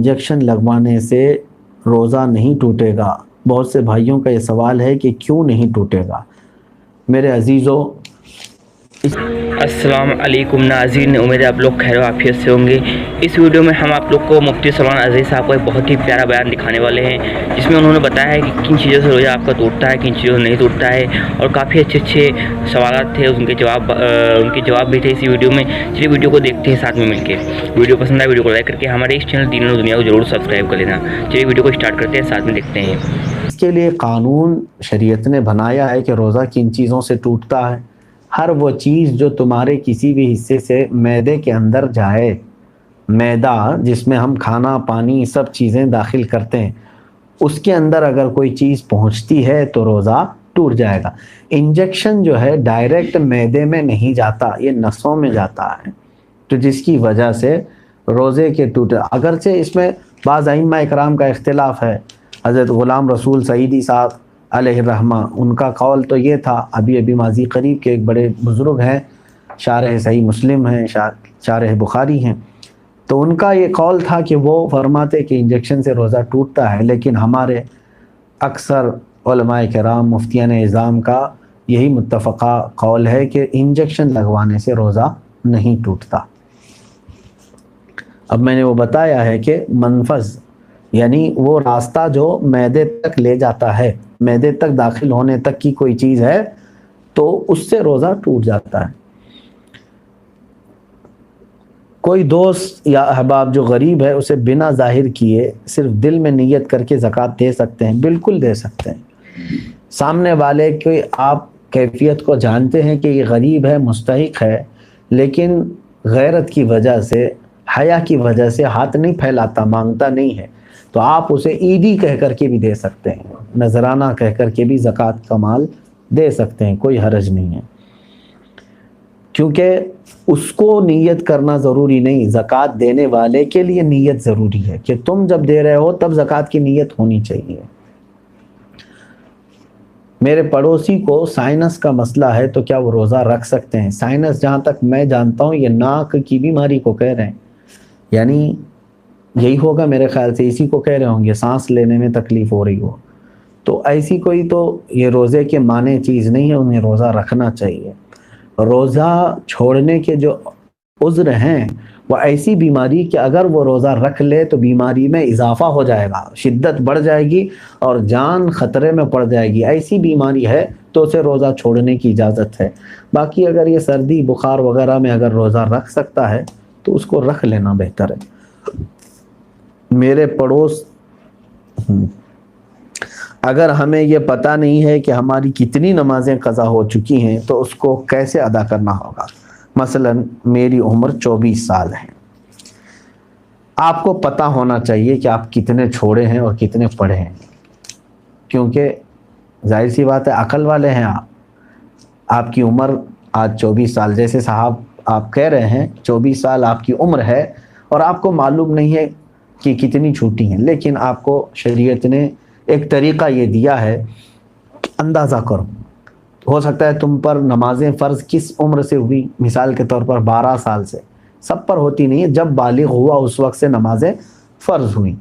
Injection लगवाने से रोज़ा नहीं टूटेगा। बहुत से भाइयों का ये सवाल है कि क्यों नहीं टूटेगा। मेरे अजीज़ों, अस्सलाम अलैकुम नाज़रीन, उम्मीद है आप लोग खैर आफियत से होंगे। इस वीडियो में हम आप लोग को मुफ्ती सलमान अज़ीज़ साहब का एक बहुत ही प्यारा बयान दिखाने वाले हैं, जिसमें उन्होंने बताया है कि किन चीज़ों से रोज़ा आपका टूटता है, किन चीज़ों से नहीं टूटता है, और काफ़ी अच्छे सवाल थे, उनके जवाब भी थे इसी वीडियो में। चलिए वीडियो को देखते हैं साथ में मिलकर। वीडियो पसंद आए वीडियो को लाइक करके हमारे इस चैनल दीन और दुनिया को ज़रूर सब्सक्राइब कर लेना। चलिए वीडियो को स्टार्ट करते हैं, साथ में देखते हैं। इसके लिए कानून शरीयत ने बनाया है कि रोज़ा किन चीज़ों से टूटता है। हर वो चीज़ जो तुम्हारे किसी भी हिस्से से मैदे के अंदर जाए, मैदा जिसमें हम खाना पानी सब चीज़ें दाखिल करते हैं, उसके अंदर अगर कोई चीज़ पहुंचती है तो रोज़ा टूट जाएगा। इंजेक्शन जो है डायरेक्ट मैदे में नहीं जाता, ये नसों में जाता है, तो जिसकी वजह से रोज़े के टूटे। अगरचे इसमें बाज़ अइम्मा इकराम का इख्तिलाफ है। हज़रत ग़ुलाम रसूल सईदी साहब अलैहिर्रहमा, उनका कौल तो ये था, अभी माजी करीब के एक बड़े बुज़ुर्ग हैं, शारह सही मुस्लिम हैं, शारह बुखारी हैं, तो उनका ये कौल था कि वो फरमाते कि इंजेक्शन से रोज़ा टूटता है। लेकिन हमारे अक्सर उलमाए किराम मुफ्तियान इज़ाम का यही मुत्तफ़क़ा कौल है कि इंजेक्शन लगवाने से रोज़ा नहीं टूटता। अब मैंने वो बताया है कि मनफज़ यानी वो रास्ता जो मैदे तक ले जाता है, मैदे तक दाखिल होने तक की कोई चीज़ है, तो उससे रोज़ा टूट जाता है। कोई दोस्त या अहबाब जो गरीब है, उसे बिना ज़ाहिर किए सिर्फ दिल में नियत करके ज़कात दे सकते हैं, बिल्कुल दे सकते हैं। सामने वाले के आप कैफियत को जानते हैं कि ये गरीब है, मुस्तहिक है, लेकिन गैरत की वजह से, हया की वजह से हाथ नहीं फैलाता, मांगता नहीं है, तो आप उसे ईदी कह कर के भी दे सकते हैं, नजराना कह कर के भी ज़कात का माल दे सकते हैं, कोई हरज नहीं है। क्योंकि उसको नियत करना ज़रूरी नहीं, ज़कात देने वाले के लिए नियत ज़रूरी है कि तुम जब दे रहे हो तब ज़कात की नियत होनी चाहिए। मेरे पड़ोसी को साइनस का मसला है, तो क्या वो रोज़ा रख सकते हैं? साइनस जहाँ तक मैं जानता हूँ ये नाक की बीमारी को कह रहे हैं, यानी यही होगा मेरे ख्याल से, इसी को कह रहे होंगे, सांस लेने में तकलीफ़ हो रही हो। तो ऐसी कोई तो ये रोज़े के माने चीज़ नहीं है, उन्हें रोज़ा रखना चाहिए। रोज़ा छोड़ने के जो उज़्र हैं वो ऐसी बीमारी कि अगर वो रोज़ा रख ले तो बीमारी में इजाफ़ा हो जाएगा, शिद्दत बढ़ जाएगी और जान ख़तरे में पड़ जाएगी। ऐसी बीमारी है तो उसे रोज़ा छोड़ने की इजाज़त है। बाकी अगर ये सर्दी बुखार वगैरह में अगर रोज़ा रख सकता है तो उसको रख लेना बेहतर है। मेरे पड़ोस, अगर हमें ये पता नहीं है कि हमारी कितनी नमाज़ें क़ज़ा हो चुकी हैं तो उसको कैसे अदा करना होगा? मसलन मेरी उम्र 24 साल है, आपको पता होना चाहिए कि आप कितने छोड़े हैं और कितने पढ़े हैं, क्योंकि जाहिर सी बात है अक़ल वाले हैं आप। आपकी उम्र आज 24 साल, जैसे साहब आप कह रहे हैं 24 साल आपकी उम्र है और आपको मालूम नहीं है कि कितनी छूटी हैं, लेकिन आपको शरीयत ने एक तरीक़ा ये दिया है, अंदाज़ा करो। हो सकता है तुम पर नमाज़ें फ़र्ज़ किस उम्र से हुई, मिसाल के तौर पर 12 साल से, सब पर होती नहीं है, जब बालिग़ हुआ उस वक्त से नमाज़ें फ़र्ज़ हुई।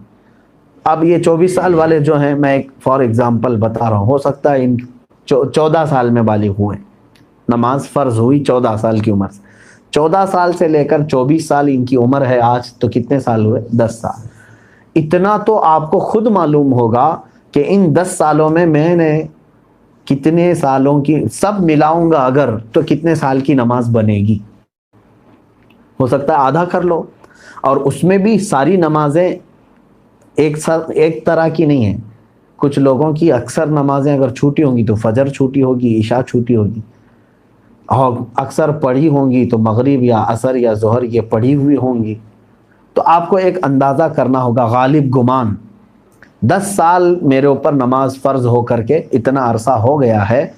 अब ये 24 साल वाले जो हैं, मैं एक फॉर एग्ज़ाम्पल बता रहा हूँ, हो सकता है इन 14 साल में बालिग़ हुए, नमाज फ़र्ज़ हुई 14 साल की उम्र से। 14 साल से लेकर 24 साल इनकी उम्र है आज, तो कितने साल हुए? 10 साल। इतना तो आपको खुद मालूम होगा कि इन 10 सालों में मैंने कितने सालों की, सब मिलाऊंगा अगर, तो कितने साल की नमाज बनेगी। हो सकता है आधा कर लो, और उसमें भी सारी नमाजें एक तरह की नहीं है। कुछ लोगों की अक्सर नमाजें अगर छूटी होंगी तो फजर छूटी होगी, इशा छूटी होगी, और अक्सर पढ़ी होंगी तो मगरिब या असर या ज़ोहर ये पढ़ी हुई होंगी। तो आपको एक अंदाज़ा करना होगा, गालिब गुमान 10 साल मेरे ऊपर नमाज फ़र्ज़ हो करके इतना अरसा हो गया है,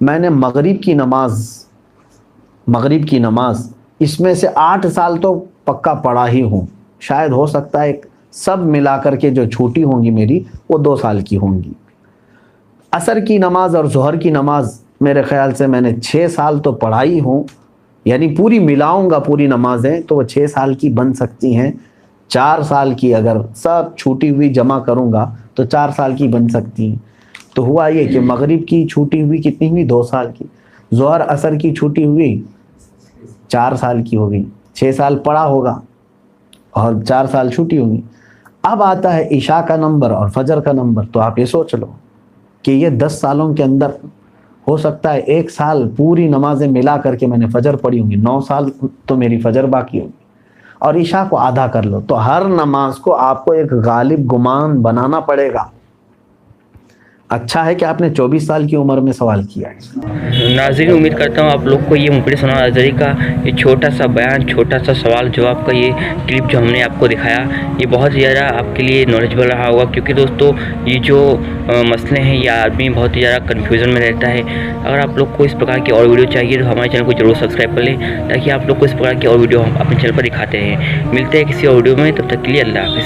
मैंने मगरिब की नमाज इसमें से 8 साल तो पक्का पढ़ा ही हूँ। शायद हो सकता है सब मिला करके जो छूटी होंगी मेरी वो 2 साल की होंगी। असर की नमाज और ज़ोहर की नमाज मेरे ख़्याल से मैंने 6 साल तो पढ़ाई हूँ, यानी पूरी मिलाऊंगा पूरी नमाजें तो वो 6 साल की बन सकती हैं, 4 سال کی اگر سب چھوٹی ہوئی جمع کروں گا تو 4 سال کی بن سکتی ہیں. تو ہوا یہ کہ مغرب کی چھوٹی ہوئی کتنی ہوئی؟ 2 سال کی. ظہر عصر کی چھوٹی ہوئی 4 سال کی ہو گئی. 6 سال پڑا ہوگا اور 4 سال چھوٹی ہوگی. اب آتا ہے عشاء کا نمبر اور فجر کا نمبر. تو آپ یہ سوچ لو کہ یہ 10 سالوں کے اندر ہو سکتا ہے 1 سال پوری نمازیں ملا کر کے میں نے فجر پڑھی ہوں گی, 9 سال تو میری فجر باقی ہوگی, اور عشاء کو آدھا کر لو. تو ہر نماز کو آپ کو ایک غالب گمان بنانا پڑے گا. اچھا ہے کہ آپ نے 24 سال کی عمر میں سوال کیا ہے. ناظرین امید کرتا ہوں آپ لوگ کو یہ مفتی سلمان ازہری کا یہ چھوٹا سا بیان, چھوٹا سا سوال جواب کا یہ کلپ جو ہم نے آپ کو دکھایا یہ بہت زیادہ آپ کے لیے نالجبل رہا ہوگا, کیونکہ دوستو یہ جو مسئلے ہیں یہ آدمی بہت ہی زیادہ کنفیوژن میں رہتا ہے. اگر آپ لوگ کو اس پرکار کی اور ویڈیو چاہیے تو ہمارے چینل کو ضرور سبسکرائب کر لیں تاکہ آپ لوگ کو اس پرکار کی اور ویڈیو ہم اپنے چینل پر دکھاتے ہیں. ملتے ہیں کسی اور ویڈیو میں, تب تک کے لیے اللہ حافظ.